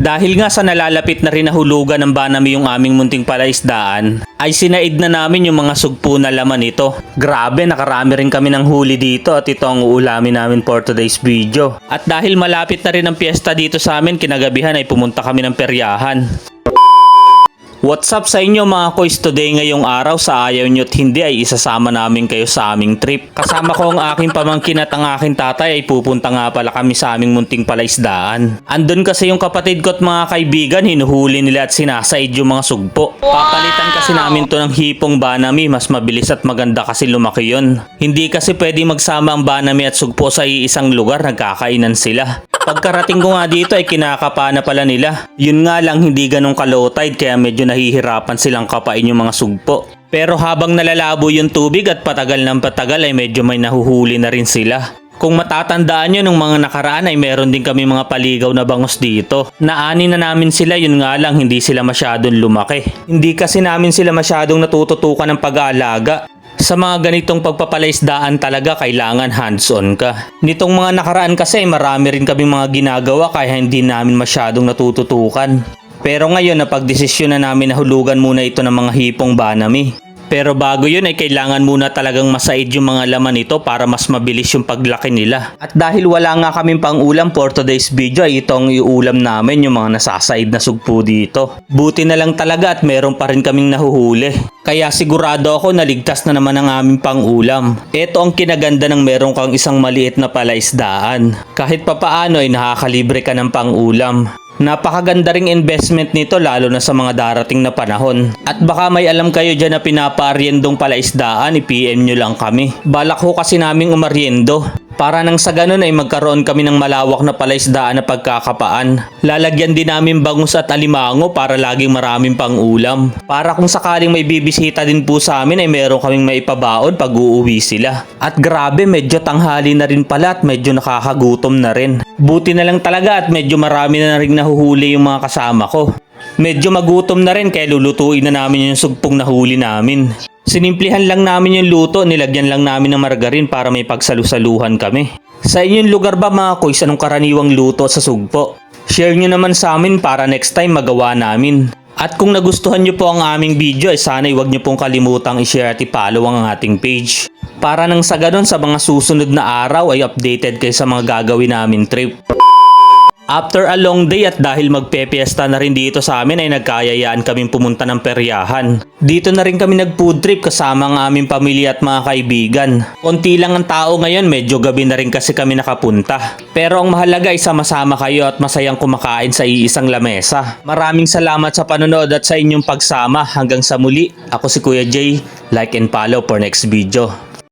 Dahil nga sa nalalapit na rin na hulugan ng Banami yung aming munting palaisdaan, ay sinaid na namin yung mga sugpo na laman nito. Grabe, nakarami rin kami ng huli dito at ito ang uulamin namin for today's video. At dahil malapit na rin ang piyesta dito sa amin, kinagabihan ay pumunta kami ng peryahan. What's up sa inyo mga koys, today ngayong araw sa ayaw nyo't hindi ay isasama namin kayo sa aming trip. Kasama ko ang aking pamangkin at ang aking tatay ay pupunta nga pala kami sa aming munting palaisdaan. Andun kasi yung kapatid ko at mga kaibigan, hinuhuli nila at sinasaid yung mga sugpo. Papalitan kasi namin to ng hipong Banami, mas mabilis at maganda kasi lumaki yon. Hindi kasi pwede magsama ang Banami at sugpo sa iisang lugar, nagkakainan sila. Pagkarating ko nga dito ay kinakapa na pala nila. Yun nga lang hindi ganong kalow tide kaya medyo nahihirapan silang kapain yung mga sugpo. Pero habang nalalabo yung tubig at patagal ng patagal ay medyo may nahuhuli na rin sila. Kung matatandaan nyo nung mga nakaraan ay meron din kami mga paligaw na bangos dito. Naani na namin sila, yun nga lang hindi sila masyadong lumaki. Hindi kasi namin sila masyadong natututukan ng pag-aalaga. Sa mga ganitong pagpapalaisdaan talaga kailangan hands-on ka. Nitong mga nakaraan kasi marami rin kaming mga ginagawa kaya hindi namin masyadong natututukan. Pero ngayon napagdesisyon na namin na hulugan muna ito ng mga hipong Banami. Pero bago yun ay kailangan muna talagang masaid yung mga laman nito para mas mabilis yung paglaki nila. At dahil wala nga kaming pang-ulam for today's video ay itong iulam namin yung mga nasasaid na sugpo dito. Buti na lang talaga at meron pa rin kaming nahuhuli. Kaya sigurado ako na ligtas na naman ang aming pang-ulam. Ito ang kinaganda ng meron kang isang maliit na palaisdaan. Kahit papaano ay nakakalibre ka ng pang-ulam. Napakaganda ring investment nito lalo na sa mga darating na panahon. At baka may alam kayo dyan na pinapaaryendong palaisdaan, i-PM nyo lang kami. Balak ho kasi naming umaryendo. Para nang sa ganun ay magkaroon kami ng malawak na palaisdaan na pagkakapaan. Lalagyan din namin bangus at alimango para laging maraming pang ulam. Para kung sakaling may bibisita din po sa amin ay meron kaming maipabaon pag uuwi sila. At grabe, medyo tanghali na rin pala at medyo nakakagutom na rin. Buti na lang talaga at medyo marami na rin nahuhuli yung mga kasama ko. Medyo magutom na rin kaya lulutuin na namin yung sugpong nahuli namin. Sinimplihan lang namin yung luto, nilagyan lang namin ng margarin para may pagsalusaluhan kami. Sa inyong lugar ba mga koys, anong karaniwang luto sa sugpo? Share nyo naman sa amin para next time magawa namin. At kung nagustuhan nyo po ang aming video ay sana huwag nyo pong kalimutang i-share at i-follow ang ating page. Para nang sa ganun sa mga susunod na araw ay updated kayo sa mga gagawin namin trip. After a long day at dahil magpepiesta na rin dito sa amin ay nagkayayaan kaming pumunta ng peryahan. Dito na rin kami nag-food trip kasama ang aming pamilya at mga kaibigan. Konti lang ang tao ngayon, medyo gabi na rin kasi kami nakapunta. Pero ang mahalaga ay sama-sama kayo at masayang kumakain sa iisang lamesa. Maraming salamat sa panonood at sa inyong pagsama. Hanggang sa muli, ako si Kuya Jay. Like and follow for next video.